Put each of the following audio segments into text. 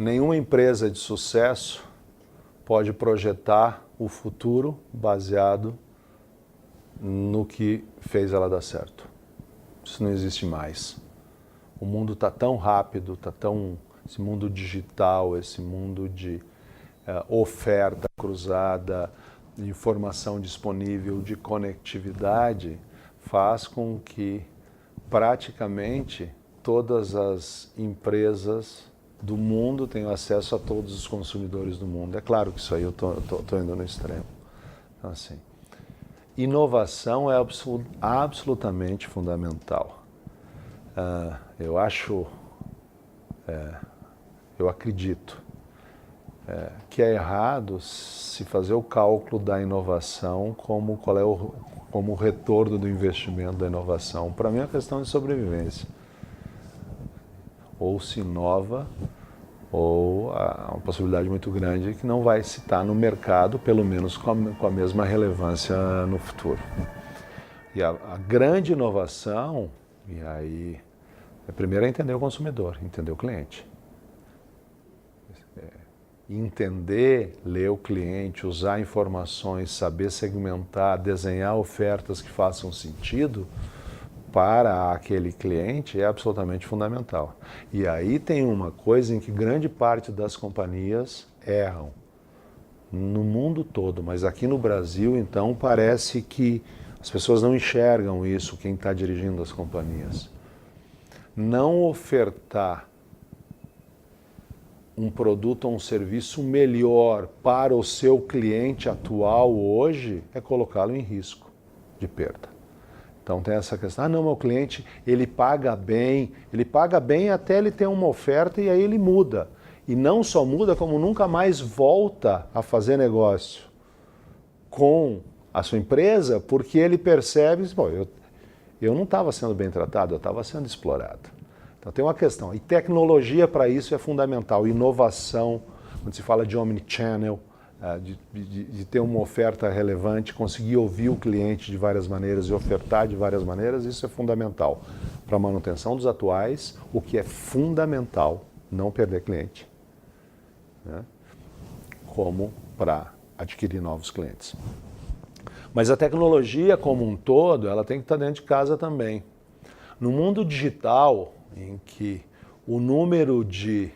Nenhuma empresa de sucesso pode projetar o futuro baseado no que fez ela dar certo. Isso não existe mais. O mundo está tão rápido, esse mundo digital, esse mundo de oferta cruzada, de informação disponível, de conectividade, faz com que praticamente todas as empresas do mundo tenham acesso a todos os consumidores do mundo. É claro que isso aí eu estou indo no extremo. Então, assim, inovação é absolutamente fundamental. Eu acredito que é errado se fazer o cálculo da inovação como o retorno do investimento da inovação. Para mim é uma questão de sobrevivência. Ou se inova, ou há uma possibilidade muito grande que não vai se estar no mercado, pelo menos com a mesma relevância no futuro. E a grande inovação, e aí, primeiro é entender o consumidor, entender o cliente. Entender, ler o cliente, usar informações, saber segmentar, desenhar ofertas que façam sentido para aquele cliente é absolutamente fundamental. E aí tem uma coisa em que grande parte das companhias erram, no mundo todo, mas aqui no Brasil, então, parece que as pessoas não enxergam isso, quem está dirigindo as companhias. Não ofertar um produto ou um serviço melhor para o seu cliente atual hoje é colocá-lo em risco de perda. Então tem essa questão, não, meu cliente, ele paga bem até ele ter uma oferta e aí ele muda. E não só muda, como nunca mais volta a fazer negócio com a sua empresa, porque ele percebe, bom, eu não estava sendo bem tratado, eu estava sendo explorado. Então tem uma questão, e tecnologia para isso é fundamental, inovação, quando se fala de omnichannel, de ter uma oferta relevante, conseguir ouvir o cliente de várias maneiras e ofertar de várias maneiras, isso é fundamental para a manutenção dos atuais, o que é fundamental, não perder cliente, né? Como para adquirir novos clientes. Mas a tecnologia como um todo, ela tem que estar dentro de casa também. No mundo digital, em que o número de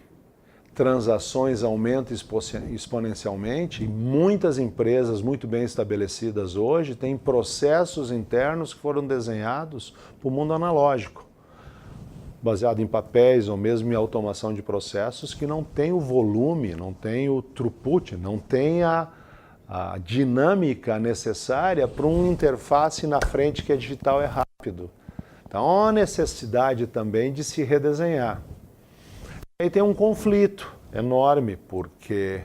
transações aumenta exponencialmente e muitas empresas muito bem estabelecidas hoje têm processos internos que foram desenhados para o mundo analógico, baseado em papéis ou mesmo em automação de processos que não tem o volume, não tem o throughput, não tem a dinâmica necessária para uma interface na frente que é digital e rápido. Então há uma necessidade também de se redesenhar. Aí tem um conflito enorme, porque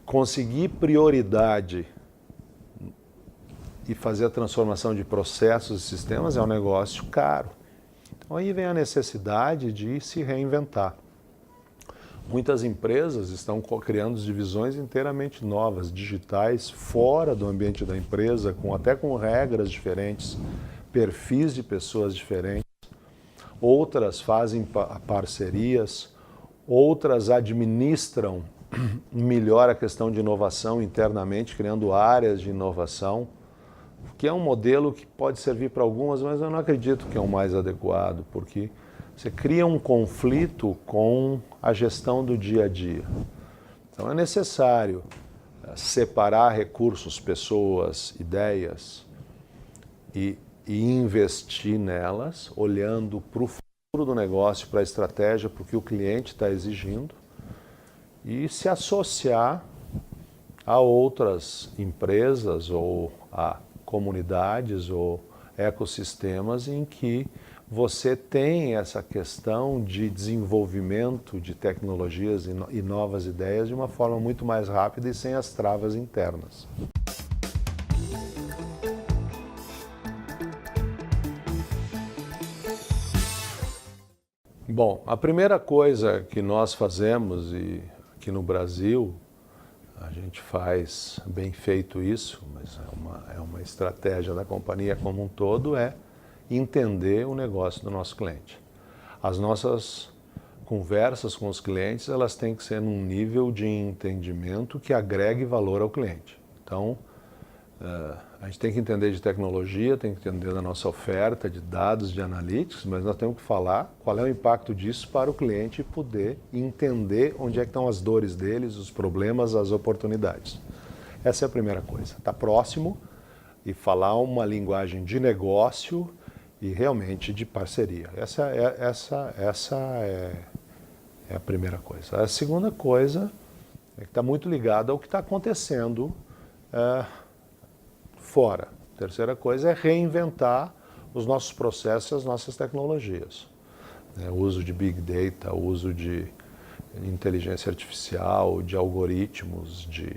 conseguir prioridade e fazer a transformação de processos e sistemas é um negócio caro. Então aí vem a necessidade de se reinventar. Muitas empresas estão criando divisões inteiramente novas, digitais, fora do ambiente da empresa, até com regras diferentes, perfis de pessoas diferentes. Outras fazem parcerias, outras administram melhor a questão de inovação internamente, criando áreas de inovação, que é um modelo que pode servir para algumas, mas eu não acredito que é o mais adequado, porque você cria um conflito com a gestão do dia a dia. Então é necessário separar recursos, pessoas, ideias e investir nelas, olhando para o futuro do negócio, para a estratégia, para o que o cliente está exigindo, e se associar a outras empresas ou a comunidades ou ecossistemas em que você tem essa questão de desenvolvimento de tecnologias e novas ideias de uma forma muito mais rápida e sem as travas internas. Bom, a primeira coisa que nós fazemos, e aqui no Brasil a gente faz bem feito isso, mas é uma estratégia da companhia como um todo, é entender o negócio do nosso cliente. As nossas conversas com os clientes, elas têm que ser num nível de entendimento que agregue valor ao cliente. Então, a gente tem que entender de tecnologia, tem que entender da nossa oferta, de dados, de analytics, mas nós temos que falar qual é o impacto disso para o cliente poder entender onde é que estão as dores deles, os problemas, as oportunidades. Essa é a primeira coisa. Estar próximo e falar uma linguagem de negócio e realmente de parceria. Essa é a primeira coisa. A segunda coisa é que está muito ligada ao que está acontecendo fora. A terceira coisa é reinventar os nossos processos e as nossas tecnologias. O uso de Big Data, o uso de inteligência artificial, de algoritmos, de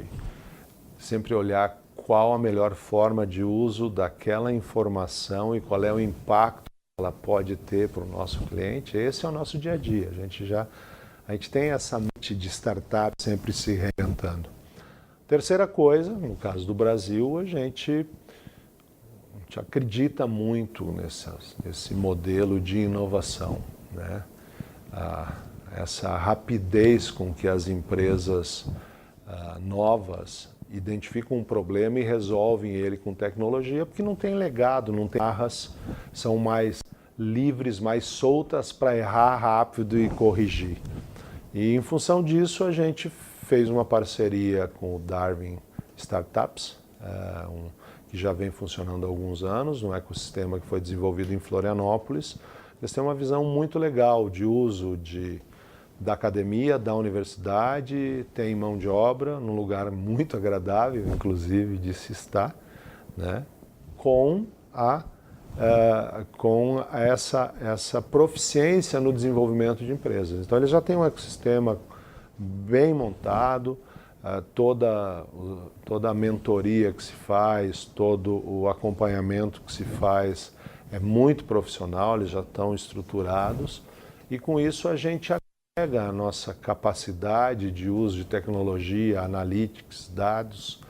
sempre olhar qual a melhor forma de uso daquela informação e qual é o impacto que ela pode ter para o nosso cliente. Esse é o nosso dia a dia. A gente tem essa mente de startup sempre se reinventando. Terceira coisa, no caso do Brasil, a gente acredita muito nesse modelo de inovação, né? Essa rapidez com que as empresas novas identificam um problema e resolvem ele com tecnologia, porque não tem legado, não tem marras, são mais livres, mais soltas para errar rápido e corrigir. E em função disso, a gente fez uma parceria com o Darwin Startups, que já vem funcionando há alguns anos, um ecossistema que foi desenvolvido em Florianópolis. Eles têm uma visão muito legal de uso da academia, da universidade, tem mão de obra, num lugar muito agradável, inclusive, de se estar, né? com essa proficiência no desenvolvimento de empresas. Então, eles já têm um ecossistema bem montado, toda a mentoria que se faz, todo o acompanhamento que se faz é muito profissional, eles já estão estruturados, e com isso a gente agrega a nossa capacidade de uso de tecnologia, analytics, dados,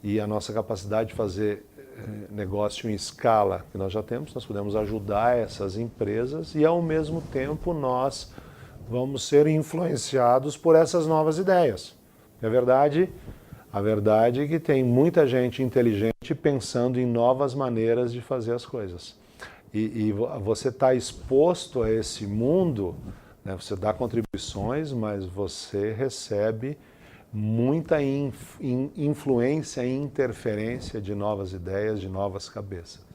e a nossa capacidade de fazer negócio em escala que nós já temos. Nós podemos ajudar essas empresas e, ao mesmo tempo, nós vamos ser influenciados por essas novas ideias. A verdade é que tem muita gente inteligente pensando em novas maneiras de fazer as coisas. E você está exposto a esse mundo, né? Você dá contribuições, mas você recebe muita influência e interferência de novas ideias, de novas cabeças.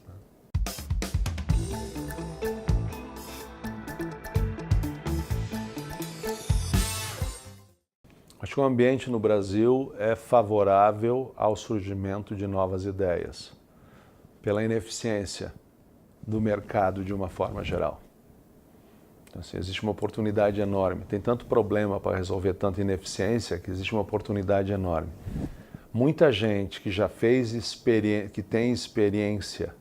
Acho que o ambiente no Brasil é favorável ao surgimento de novas ideias, pela ineficiência do mercado de uma forma geral. Então, assim, existe uma oportunidade enorme. Tem tanto problema para resolver, tanta ineficiência, que existe uma oportunidade enorme. Muita gente que já que tem experiência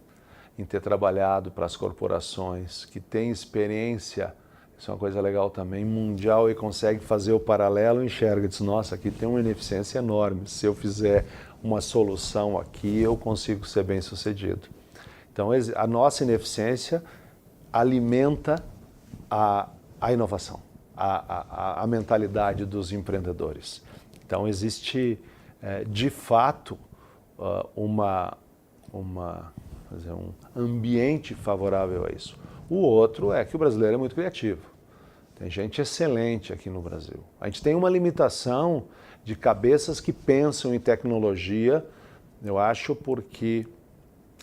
em ter trabalhado para as corporações, que tem experiência, isso é uma coisa legal também, mundial, e consegue fazer o paralelo, enxerga e diz, nossa, aqui tem uma ineficiência enorme, se eu fizer uma solução aqui, eu consigo ser bem sucedido. Então, a nossa ineficiência alimenta a inovação, a mentalidade dos empreendedores. Então, existe, de fato, um ambiente favorável a isso. O outro é que o brasileiro é muito criativo. Tem gente excelente aqui no Brasil. A gente tem uma limitação de cabeças que pensam em tecnologia, eu acho, porque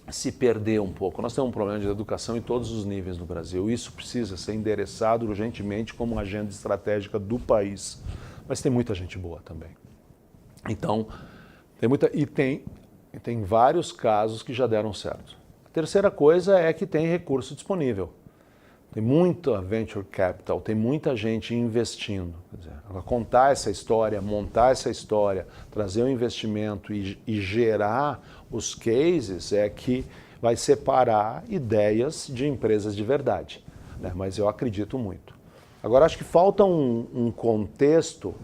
se perdeu um pouco. Nós temos um problema de educação em todos os níveis no Brasil. Isso precisa ser endereçado urgentemente como uma agenda estratégica do país. Mas tem muita gente boa também. Então, tem vários casos que já deram certo. A terceira coisa é que tem recurso disponível. Tem muita venture capital, tem muita gente investindo. Quer dizer, contar essa história, montar essa história, trazer o investimento e gerar os cases é que vai separar ideias de empresas de verdade, né? Mas eu acredito muito. Agora, acho que falta um contexto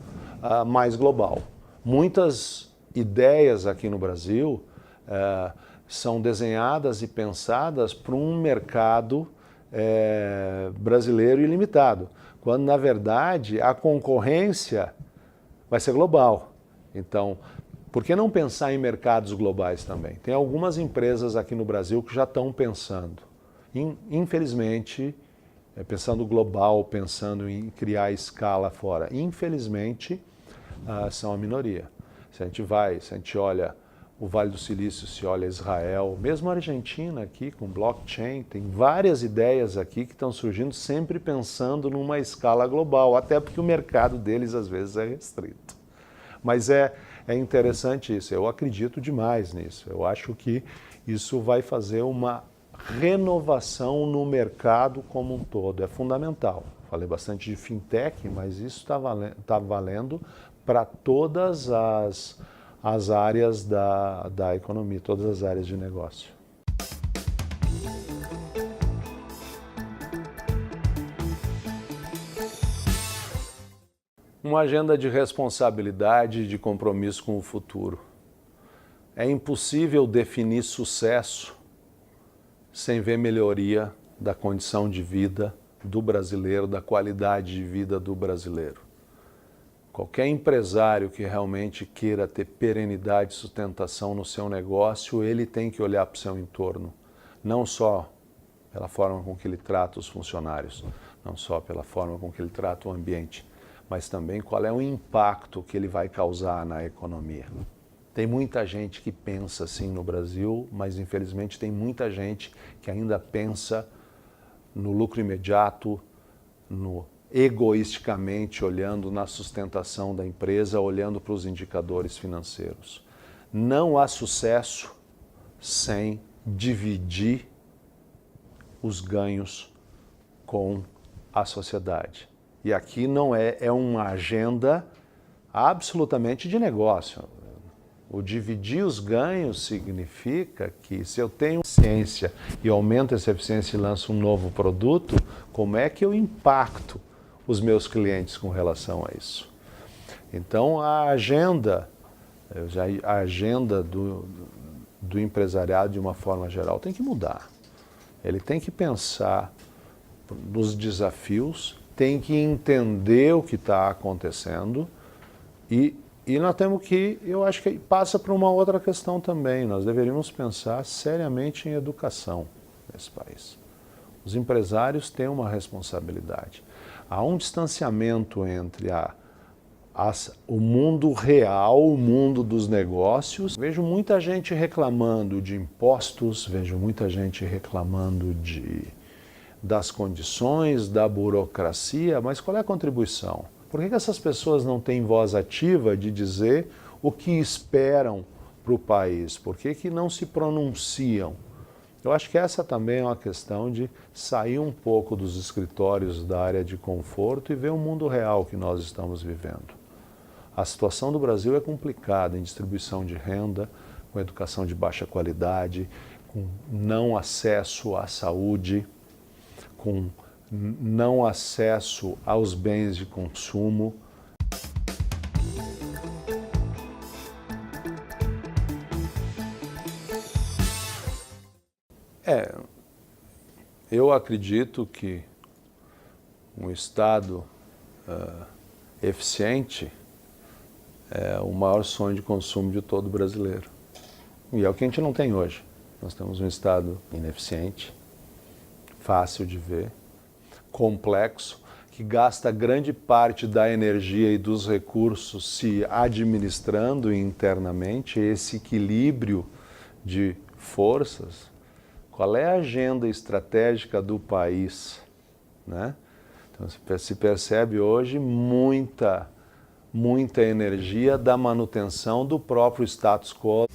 mais global. Muitas ideias aqui no Brasil são desenhadas e pensadas para um mercado brasileiro ilimitado, quando, na verdade, a concorrência vai ser global. Então, por que não pensar em mercados globais também? Tem algumas empresas aqui no Brasil que já estão pensando. Infelizmente, pensando global, pensando em criar escala fora. Infelizmente, são a minoria. Se a gente olha o Vale do Silício, se olha Israel, mesmo a Argentina aqui com blockchain, tem várias ideias aqui que estão surgindo sempre pensando numa escala global, até porque o mercado deles às vezes é restrito. Mas é interessante isso, eu acredito demais nisso, eu acho que isso vai fazer uma renovação no mercado como um todo, é fundamental. Falei bastante de fintech, mas isso está valendo para todas as áreas da economia, todas as áreas de negócio. Uma agenda de responsabilidade e de compromisso com o futuro. É impossível definir sucesso sem ver melhoria da condição de vida do brasileiro, da qualidade de vida do brasileiro. Qualquer empresário que realmente queira ter perenidade e sustentação no seu negócio, ele tem que olhar para o seu entorno, não só pela forma com que ele trata os funcionários, não só pela forma com que ele trata o ambiente, mas também qual é o impacto que ele vai causar na economia. Tem muita gente que pensa assim no Brasil, mas infelizmente tem muita gente que ainda pensa no lucro imediato, egoisticamente olhando na sustentação da empresa, olhando para os indicadores financeiros. Não há sucesso sem dividir os ganhos com a sociedade. E aqui não é uma agenda absolutamente de negócio. O dividir os ganhos significa que se eu tenho eficiência e aumento essa eficiência e lanço um novo produto, como é que eu impacto os meus clientes com relação a isso? Então a agenda do empresariado de uma forma geral tem que mudar. Ele tem que pensar nos desafios, tem que entender o que está acontecendo e nós temos que, eu acho que passa por uma outra questão também, nós deveríamos pensar seriamente em educação nesse país. Os empresários têm uma responsabilidade. Há um distanciamento entre o mundo real, o mundo dos negócios. Vejo muita gente reclamando de impostos, vejo muita gente reclamando das condições, da burocracia, mas qual é a contribuição? Por que essas pessoas não têm voz ativa de dizer o que esperam para o país? Por que não se pronunciam? Eu acho que essa também é uma questão de sair um pouco dos escritórios da área de conforto e ver o mundo real que nós estamos vivendo. A situação do Brasil é complicada em distribuição de renda, com educação de baixa qualidade, com não acesso à saúde, com não acesso aos bens de consumo. Eu acredito que um Estado eficiente é o maior sonho de consumo de todo brasileiro. E é o que a gente não tem hoje. Nós temos um Estado ineficiente, fácil de ver, complexo, que gasta grande parte da energia e dos recursos se administrando internamente. Esse equilíbrio de forças, qual é a agenda estratégica do país, né? Então se percebe hoje muita energia da manutenção do próprio status quo.